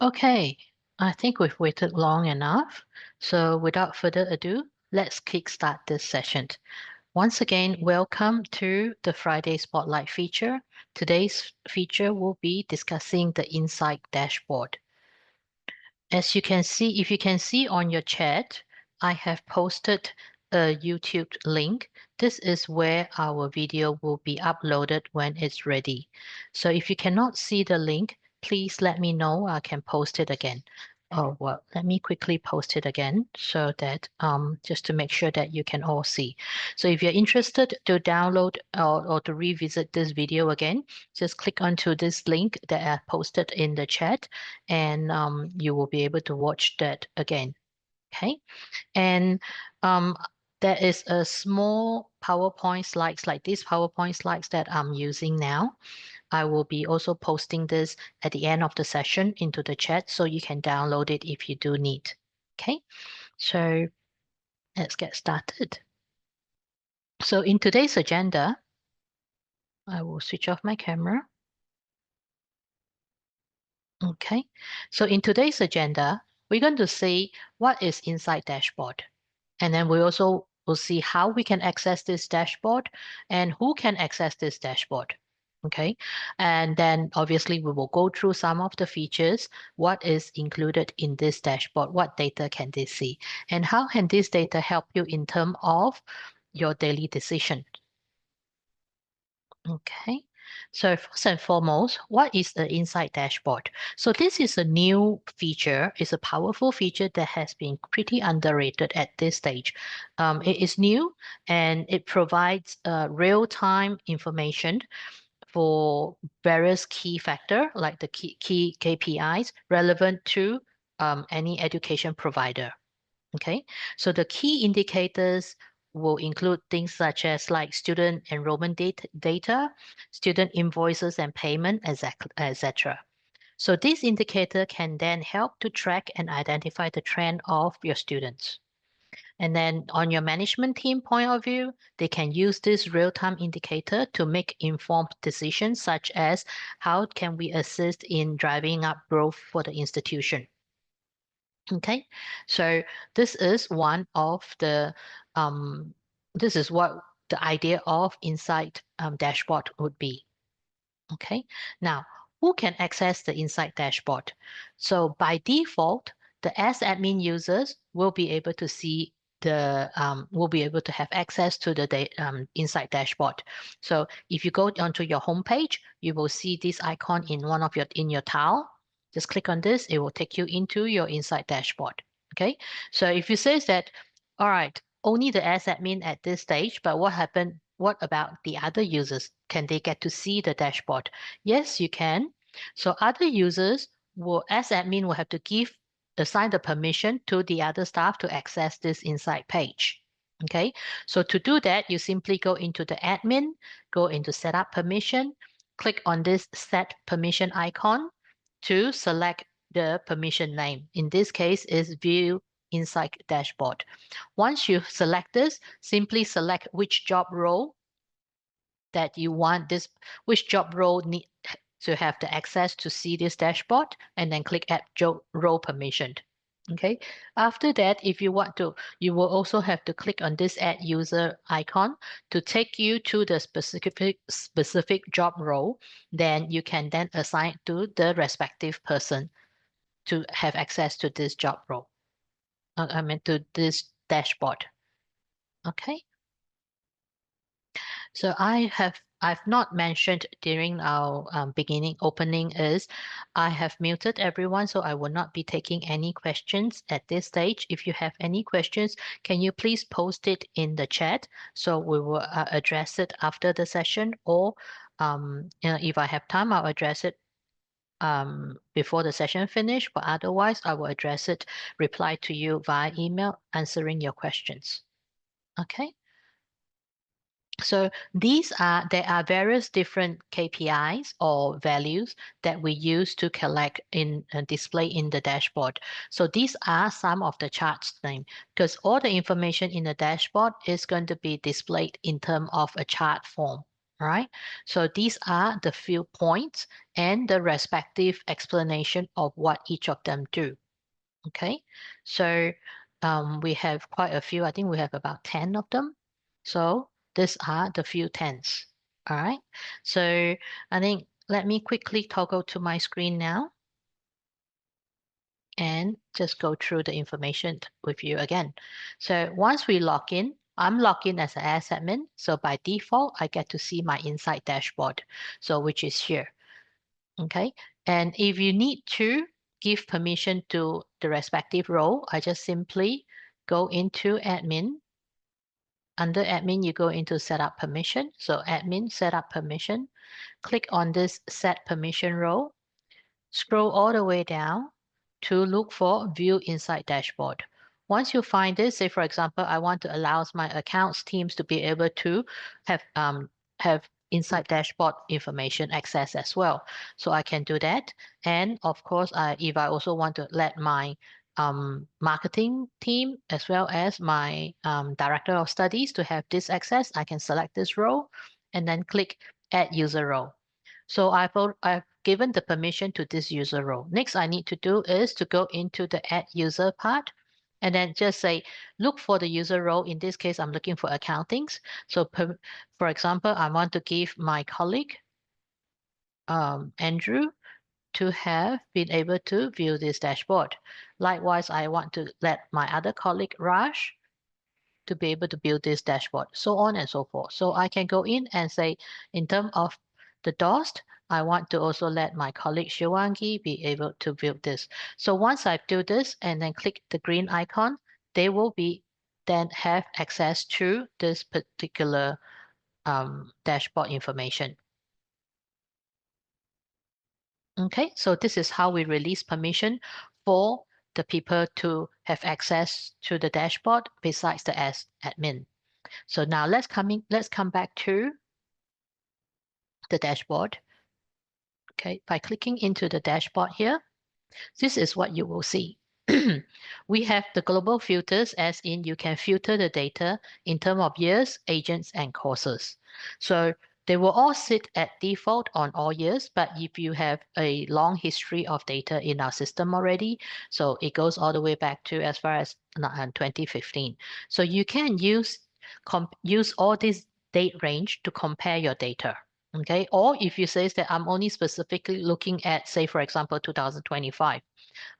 Okay, I think we've waited long enough. So without further ado, let's kickstart this session. Once again, welcome to the Friday Spotlight feature. Today's feature will be discussing the Insight dashboard. As you can see, if you can see on your chat, I have posted a YouTube link. This is where our video will be uploaded when it's ready. So if you cannot see the link, please let me know. I can post it again. Oh, well, let me quickly post it again so that just to make sure that you can all see. So if you're interested to download or to revisit this video again, just click onto this link that I posted in the chat and you will be able to watch that again. Okay. And um, there is a small PowerPoint slides like these PowerPoint slides that I'm using now. I will be also posting this at the end of the session into the chat so you can download it if you do need. Okay. So let's get started. So in today's agenda, I will switch off my camera. Okay. So in today's agenda, we're going to see what is Insight Dashboard. And then we also will see how we can access this dashboard and who can access this dashboard. Okay. And then obviously we will go through some of the features, what is included in this dashboard, what data can they see, and how can this data help you in terms of your daily decision. Okay. So first and foremost, what is the Insight Dashboard? So this is a new feature. It's a powerful feature that has been pretty underrated at this stage. It is new and it provides real-time information for various key factors like the key KPIs relevant to any education provider. Okay, so the key indicators will include things such as like student enrollment data, student invoices and payment, etc. So this indicator can then help to track and identify the trend of your students. And then on your management team point of view, they can use this real-time indicator to make informed decisions such as how can we assist in driving up growth for the institution. Okay, so this is one of the this is what the idea of Insight dashboard would be. Okay, now who can access the Insight dashboard? So by default, the admin users will be able to see the will be able to have access to the Insight dashboard. So if you go onto your homepage, you will see this icon in one of your tile. Just click on this, it will take you into your Insight dashboard. Okay, so if you say that, all right, only the admin at this stage, but what happened? What about the other users? Can they get to see the dashboard? Yes, you can. So other users will, as admin, will have to assign the permission to the other staff to access this Insight page. Okay, so to do that, you simply go into the admin, go into setup permission, click on this set permission icon to select the permission name. In this case is view Insight dashboard. Once you select this, simply select which job role that you want this, which job role need to have the access to see this dashboard, and then click add job role permission. Okay. After that, if you want to, you will also have to click on this add user icon to take you to the specific job role. Then you can then assign to the respective person to have access to this job role. I mean to this dashboard. Okay. So I've not mentioned during our beginning opening is I have muted everyone, so I will not be taking any questions at this stage. If you have any questions, can you please post it in the chat so we will address it after the session, or if I have time, I'll address it before the session finish, but otherwise I will address it, reply to you via email, answering your questions. Okay. So there are various different KPIs or values that we use to collect in display in the dashboard. So these are some of the charts name because all the information in the dashboard is going to be displayed in terms of a chart form. All right. So these are the few points and the respective explanation of what each of them do. Okay. So we have quite a few. I think we have about 10 of them. So these are the few 10s. All right. So I think let me quickly toggle to my screen now and just go through the information with you again. So once we log in, I'm logged in as an admin. So by default, I get to see my Insight dashboard. So which is here. Okay. And if you need to give permission to the respective role, I just simply go into admin. Under admin, you go into setup permission. So admin, setup permission, click on this set permission role, scroll all the way down to look for view Insight dashboard. Once you find this, say for example, I want to allow my accounts teams to be able to have Insight dashboard information access as well. So I can do that. And of course, if I also want to let my marketing team as well as my director of studies to have this access, I can select this role and then click add user role. So I've given the permission to this user role. Next I need to do is to go into the add user part and then just say, look for the user role. In this case, I'm looking for accountings. So for example, I want to give my colleague, Andrew, to have been able to view this dashboard. Likewise, I want to let my other colleague, Raj, to be able to build this dashboard, so on and so forth. So I can go in and say, in terms of the DOST, I want to also let my colleague Shivangi be able to build this. So once I do this and then click the green icon, they will be then have access to this particular dashboard information. Okay, so this is how we release permission for the people to have access to the dashboard besides the admin. So now let's come back to the dashboard. Okay, by clicking into the dashboard here, this is what you will see. We have the global filters, as in you can filter the data in terms of years, agents, and courses. So they will all sit at default on all years, but if you have a long history of data in our system already, so it goes all the way back to as far as 2015. So you can use all this date range to compare your data. Okay, or if you say that I'm only specifically looking at, say, for example, 2025,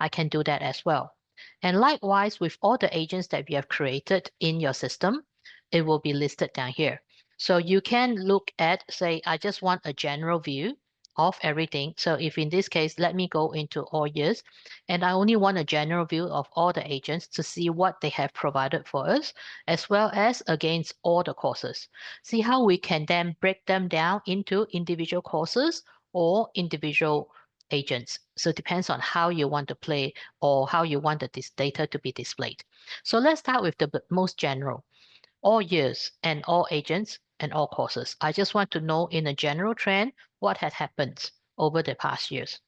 I can do that as well. And likewise, with all the agents that we have created in your system, it will be listed down here. So you can look at, say, I just want a general view of everything. So if in this case, let me go into all years, and I only want a general view of all the agents to see what they have provided for us, as well as against all the courses. See how we can then break them down into individual courses or individual agents. So it depends on how you want to play or how you want this data to be displayed. So let's start with the most general, all years and all agents and all courses. I just want to know in a general trend what had happened over the past years.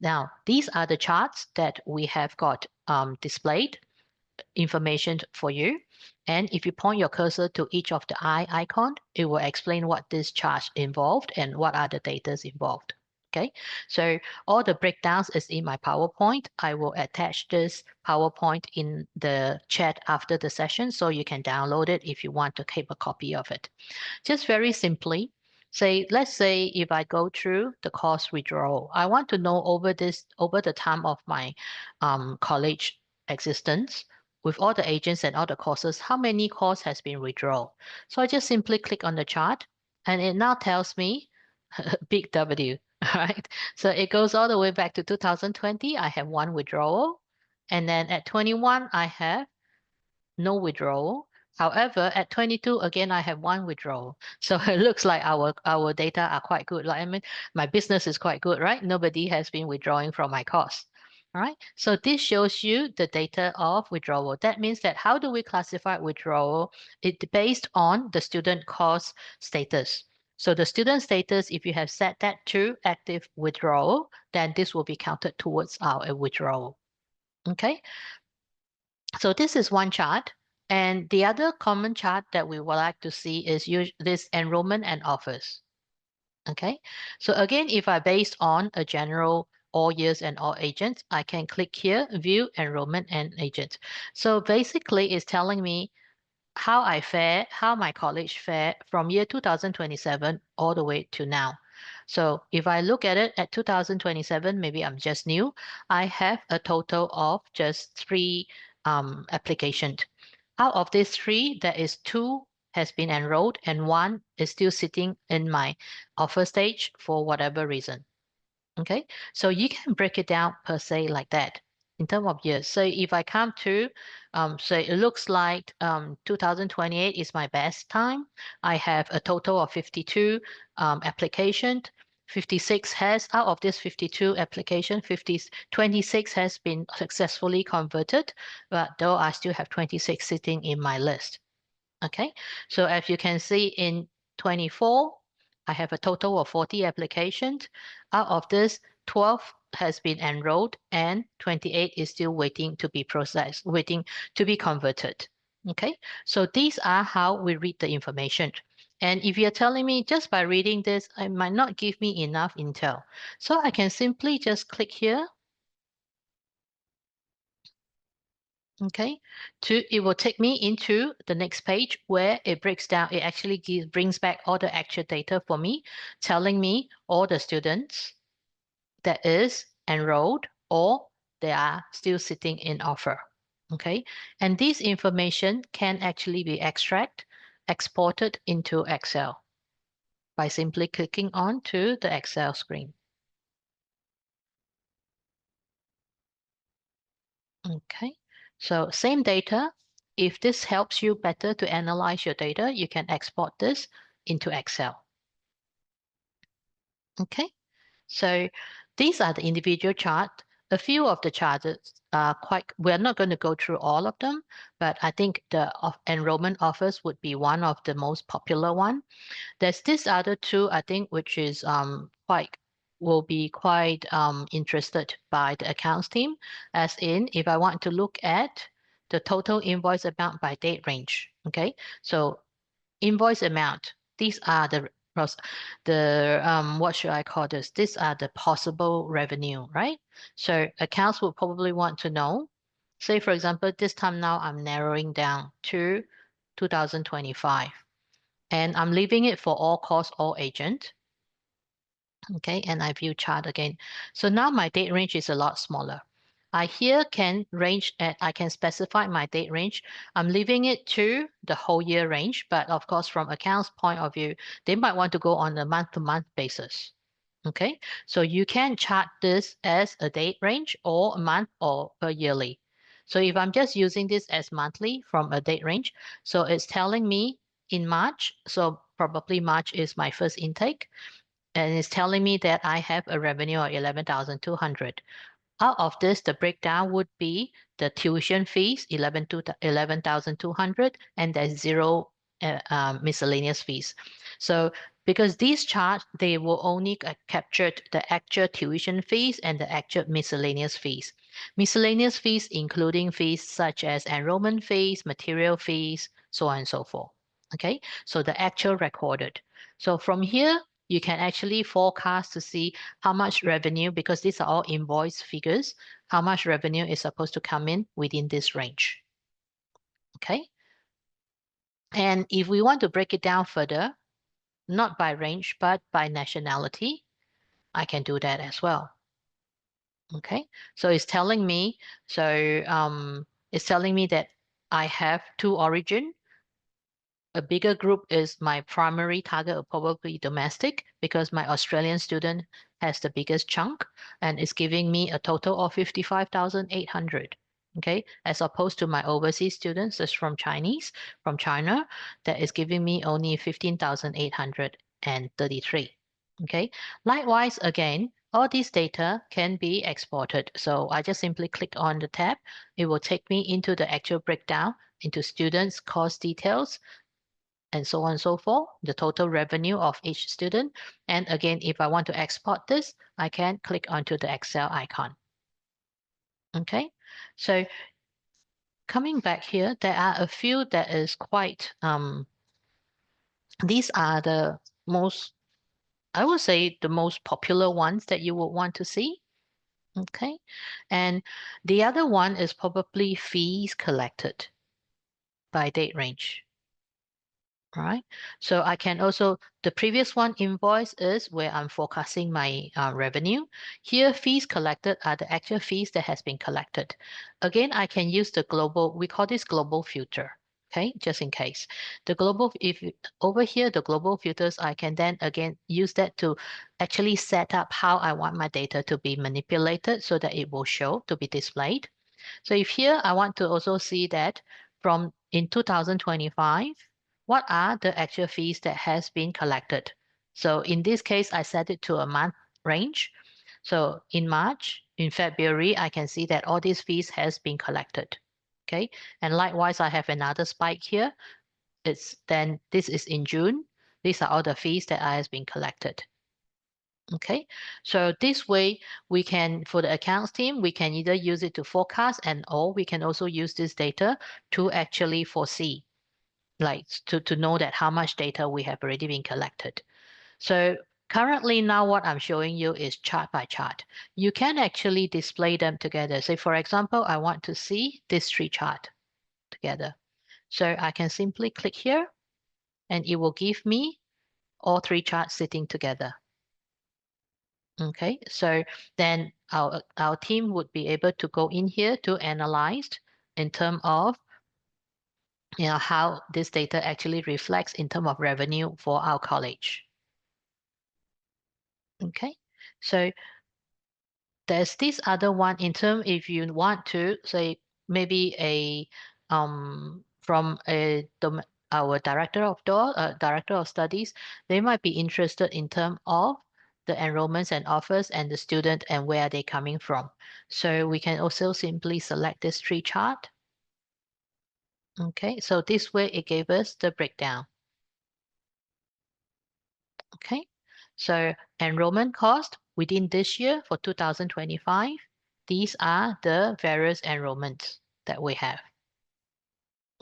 Now, these are the charts that we have got displayed information for you. And if you point your cursor to each of the eye icon, it will explain what this chart involved and what are the data involved. Okay, so all the breakdowns is in my PowerPoint. I will attach this PowerPoint in the chat after the session, so you can download it if you want to keep a copy of it. Just very simply, let's say if I go through the course withdrawal, I want to know over the time of my college existence, with all the agents and all the courses, how many course has been withdrawn. So I just simply click on the chart and it now tells me big W, right? So it goes all the way back to 2020. I have one withdrawal. And then at 21, I have no withdrawal. However, at 22, again, I have one withdrawal. So it looks like our data are quite good. Like, I mean, my business is quite good, right? Nobody has been withdrawing from my course. All right. So this shows you the data of withdrawal. That means that how do we classify withdrawal? It's based on the student course status. So the student status, if you have set that to active withdrawal, then this will be counted towards our withdrawal. Okay. So this is one chart. And the other common chart that we would like to see is this enrollment and offers. Okay, so again, if I based on a general all years and all agents, I can click here, view enrollment and agents. So basically it's telling me how I fare, how my college fare from year 2027 all the way to now. So if I look at it at 2027, maybe I'm just new, I have a total of just 3 applications. Out of these 3, there is 2 has been enrolled and 1 is still sitting in my offer stage for whatever reason. Okay, so you can break it down per se like that in terms of years. So if I come to, so it looks like 2028 is my best time. I have a total of 52 applications. 56 has, out of this 52 application, 26 has been successfully converted, but though I still have 26 sitting in my list. Okay, so as you can see in 24, I have a total of 40 applications. Out of this, 12 has been enrolled and 28 is still waiting to be processed, waiting to be converted. Okay, so these are how we read the information. And if you're telling me just by reading this, it might not give me enough intel. So I can simply just click here. Okay, it will take me into the next page where it breaks down. It actually brings back all the actual data for me, telling me all the students that is enrolled or they are still sitting in offer. Okay, and this information can actually be exported into Excel by simply clicking on to the Excel screen. Okay, so same data. If this helps you better to analyze your data, you can export this into Excel. Okay, so these are the individual chart. A few of the charts are we're not going to go through all of them, but I think the enrollment offers would be one of the most popular one. There's this other two, I think, which is will be quite interested by the accounts team, as in if I want to look at the total invoice amount by date range. Okay, so invoice amount, these are what should I call this? These are the possible revenue, right? So accounts will probably want to know, say for example, this time now I'm narrowing down to 2025 and I'm leaving it for all cost, all agent. Okay, and I view chart again. So now my date range is a lot smaller. I here can I can specify my date range. I'm leaving it to the whole year range, but of course, from accounts point of view, they might want to go on a month-to-month basis. Okay, so you can chart this as a date range or a month or per yearly. So if I'm just using this as monthly from a date range, so it's telling me in March, so probably March is my first intake, and it's telling me that I have a revenue of 11,200. Out of this, the breakdown would be the tuition fees, 11,200, and there's 0 miscellaneous fees. So because these charts, they will only capture the actual tuition fees and the actual miscellaneous fees. Miscellaneous fees including fees such as enrollment fees, material fees, so on and so forth. Okay, so the actual recorded. So from here, you can actually forecast to see how much revenue, because these are all invoice figures, how much revenue is supposed to come in within this range. Okay. And if we want to break it down further, not by range, but by nationality, I can do that as well. Okay. So it's telling me, it's telling me that I have 2 origin. A bigger group is my primary target, probably domestic, because my Australian student has the biggest chunk and is giving me a total of 55,800. Okay, as opposed to my overseas students that's from China, that is giving me only 15,833. Okay, likewise, again, all these data can be exported. So I just simply click on the tab. It will take me into the actual breakdown into students' course details, and so on and so forth, the total revenue of each student. And again, if I want to export this, I can click onto the Excel icon. Okay, so coming back here, there are a few that is quite, these are the most I would say the most popular ones that you would want to see. Okay. And the other one is probably fees collected by date range. Right. So I can also, the previous one invoice is where I'm forecasting my revenue. Here, fees collected are the actual fees that has been collected. Again, I can use the global, we call this global filter. Okay, just in case. The global, if over here, the global filters, I can then again use that to actually set up how I want my data to be manipulated so that it will show to be displayed. So if here I want to also see that from in 2025, what are the actual fees that has been collected? So in this case, I set it to a month range. So in March, in February, I can see that all these fees has been collected. Okay. And likewise, I have another spike here. This is in June. These are all the fees that has been collected. Okay, so this way we can, for the accounts team, we can either use it to forecast or we can also use this data to actually foresee, like to know that how much data we have already been collected. So currently now what I'm showing you is chart by chart. You can actually display them together. Say, for example, I want to see this three chart together. So I can simply click here and it will give me all three charts sitting together. Okay, so then our team would be able to go in here to analyze in terms of how this data actually reflects in terms of revenue for our college. Okay, so there's this other one in terms if you want to say maybe from our director of studies, they might be interested in terms of the enrollments and offers and the student and where are they coming from. So we can also simply select this tree chart. Okay, so this way it gave us the breakdown. Okay, so enrollment cost within this year for 2025, these are the various enrollments that we have.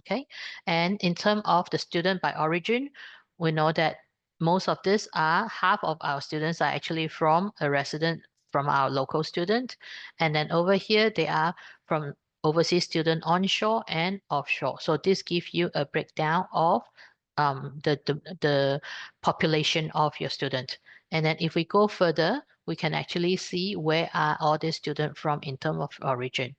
Okay, and in terms of the student by origin, we know that most of this are half of our students are actually from a resident from our local student. And then over here, they are from overseas student onshore and offshore. So this gives you a breakdown of the population of your student. And then if we go further, we can actually see where are all the students from in terms of origin.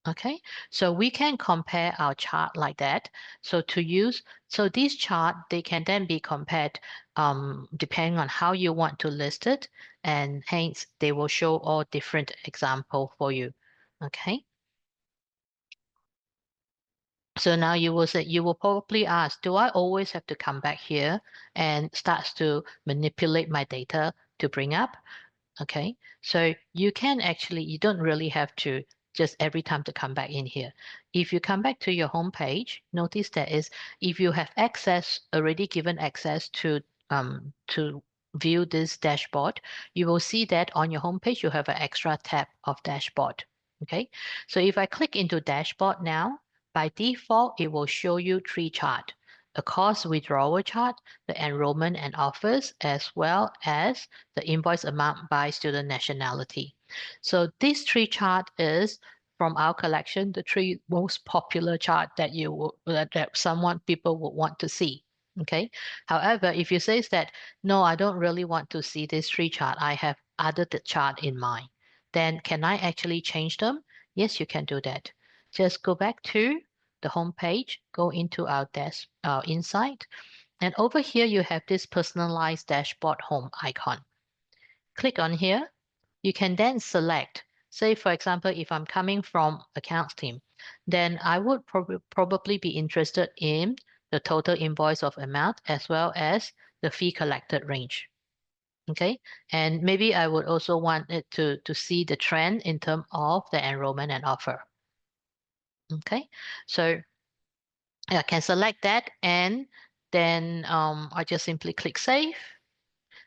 Okay, so we can compare our chart like that. So this chart, they can then be compared depending on how you want to list it, and hence they will show all different example for you. Okay. So now you will probably ask, do I always have to come back here and starts to manipulate my data to bring up? Okay, so you don't really have to just every time to come back in here. If you come back to your home page, notice that is if you have already given access to view this dashboard, you will see that on your home page you have an extra tab of dashboard. Okay, so if I click into dashboard now, by default it will show you three charts: a course withdrawal chart, the enrollment and offers, as well as the invoice amount by student nationality. So this three chart is from our collection, the three most popular chart that people would want to see. Okay. However, if you say that, no, I don't really want to see this three chart, I have other chart in mind, then can I actually change them? Yes, you can do that. Just go back to the home page, go into our insight, and over here you have this personalized dashboard home icon. Click on here. You can then select, say for example, if I'm coming from accounts team, then I would probably be interested in the total invoice of amount as well as the fee collected range. Okay, and maybe I would also want it to see the trend in terms of the enrollment and offer. Okay, so I can select that, and then I just simply click save.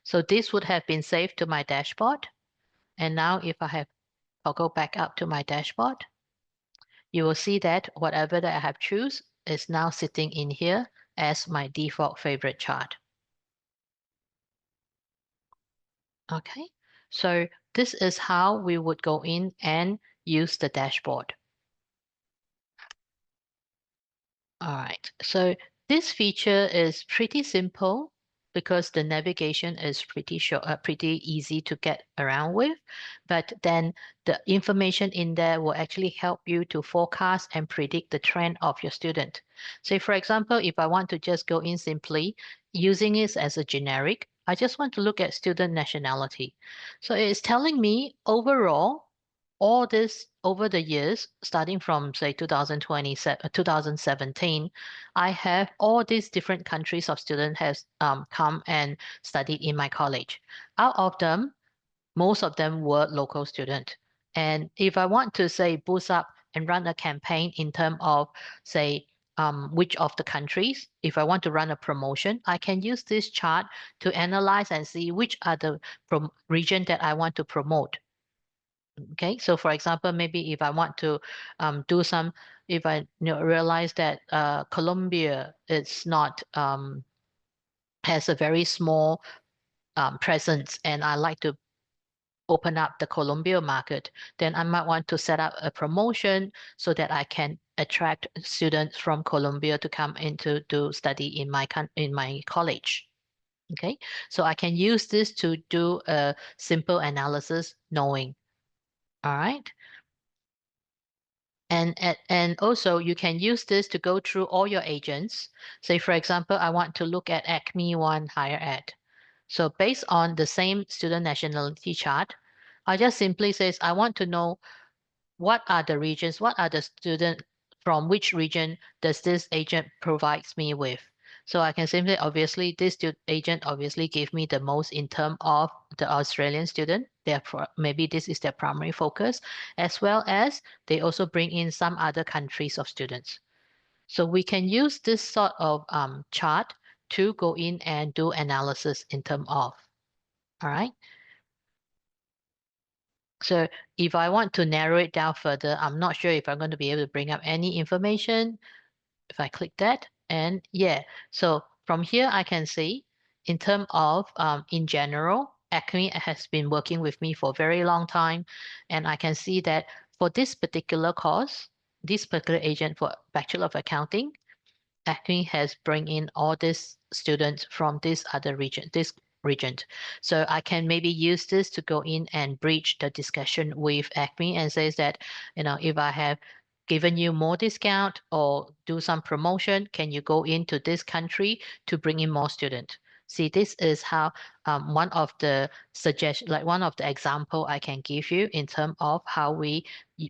So this would have been saved to my dashboard. And now if I'll go back up to my dashboard, you will see that whatever that I have choose is now sitting in here as my default favorite chart. Okay, so this is how we would go in and use the dashboard. All right, so this feature is pretty simple because the navigation is pretty short, pretty easy to get around with. But then the information in there will actually help you to forecast and predict the trend of your student. Say, for example, if I want to just go in simply using it as a generic, I just want to look at student nationality. So it's telling me overall all this over the years, starting from say 2020, 2017, I have all these different countries of students has come and studied in my college. Out of them, most of them were local students. And if I want to say boost up and run a campaign in terms of say which of the countries, if I want to run a promotion, I can use this chart to analyze and see which are the region that I want to promote. Okay, so for example, maybe if I want to do some, if I realize that Colombia is not has a very small presence, and I like to open up the Colombia market, then I might want to set up a promotion so that I can attract students from Colombia to come into to study in my college. Okay, so I can use this to do a simple analysis knowing. All right. And also you can use this to go through all your agents. Say, for example, I want to look at Acme One Higher Ed. So based on the same student nationality chart, I just simply says I want to know what are the regions, what are the student from which region does this agent provides me with. So I can simply, obviously, this agent obviously gave me the most in terms of the Australian student. Therefore, maybe this is their primary focus, as well as they also bring in some other countries of students. So we can use this sort of chart to go in and do analysis in terms of. All right. So if I want to narrow it down further, I'm not sure if I'm going to be able to bring up any information. If I click that, and yeah, so from here I can see in terms of in general, Acme has been working with me for a very long time, and I can see that for this particular course, this particular agent for Bachelor of Accounting, Acme has bring in all these students from this other region, this region. So I can maybe use this to go in and breach the discussion with Acme and says that, if I have given you more discount or do some promotion, can you go into this country to bring in more students? See, this is how one of the like one of the example I can give you in terms of how we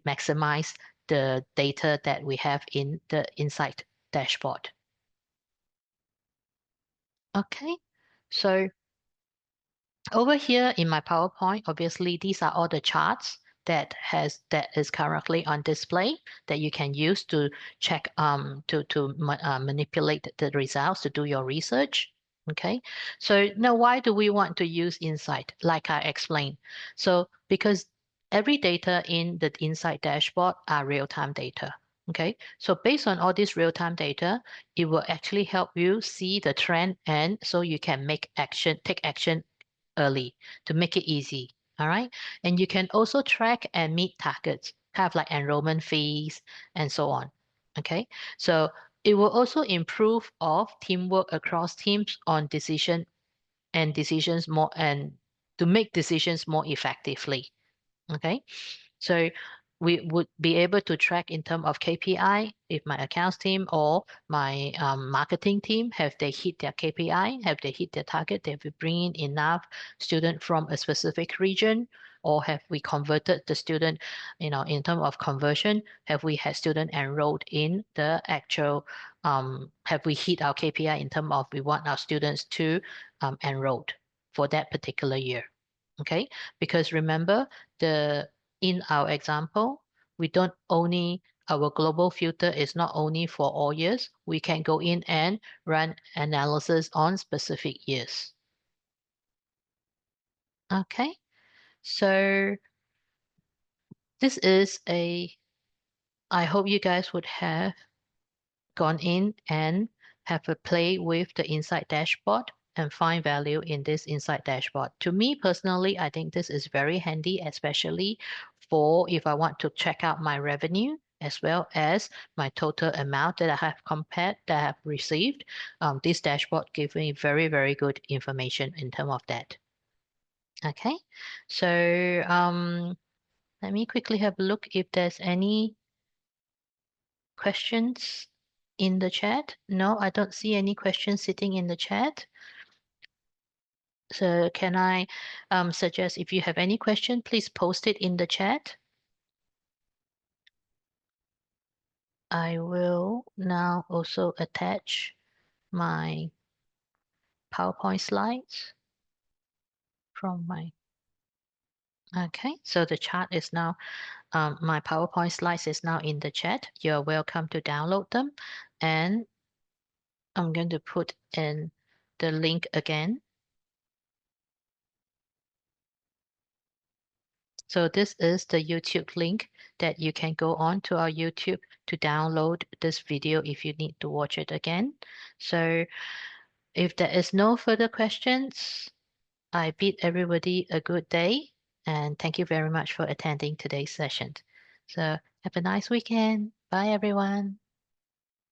maximize the data that we have in the Insight dashboard. Okay, so over here in my PowerPoint, obviously these are all the charts that is currently on display that you can use to check to manipulate the results to do your research. Okay, so now why do we want to use Insight? Like I explained, so because every data in the Insight dashboard are real-time data. Okay, so based on all this real-time data, it will actually help you see the trend, and so you can take action early to make it easy. All right. And you can also track and meet targets, kind of like enrollment fees and so on. Okay. So it will also improve of teamwork across teams on decisions more and to make decisions more effectively. Okay. So we would be able to track in terms of KPI if my accounts team or my marketing team have they hit their KPI, have they hit their target, have we bring in enough student from a specific region, or have we converted the student, in terms of conversion, have we had student enrolled in the actual, have we hit our KPI in terms of we want our students to enrolled for that particular year. Okay, because remember the in our example, we don't only, our global filter is not only for all years, we can go in and run analysis on specific years. Okay, so this is I hope you guys would have gone in and have a play with the Insight dashboard and find value in this Insight dashboard. To me personally, I think this is very handy, especially for if I want to check out my revenue as well as my total amount that I have compared, that I have received. This dashboard gives me very, very good information in terms of that. Okay, so let me quickly have a look if there's any questions in the chat. No, I don't see any questions sitting in the chat. So can I suggest if you have any question, please post it in the chat. I will now also attach my PowerPoint slides from my, okay, so the chart is now, my PowerPoint slides is now in the chat. You're welcome to download them. And I'm going to put in the link again. So this is the YouTube link that you can go on to our YouTube to download this video if you need to watch it again. So if there is no further questions, I bid everybody a good day and thank you very much for attending today's session. So have a nice weekend. Bye everyone.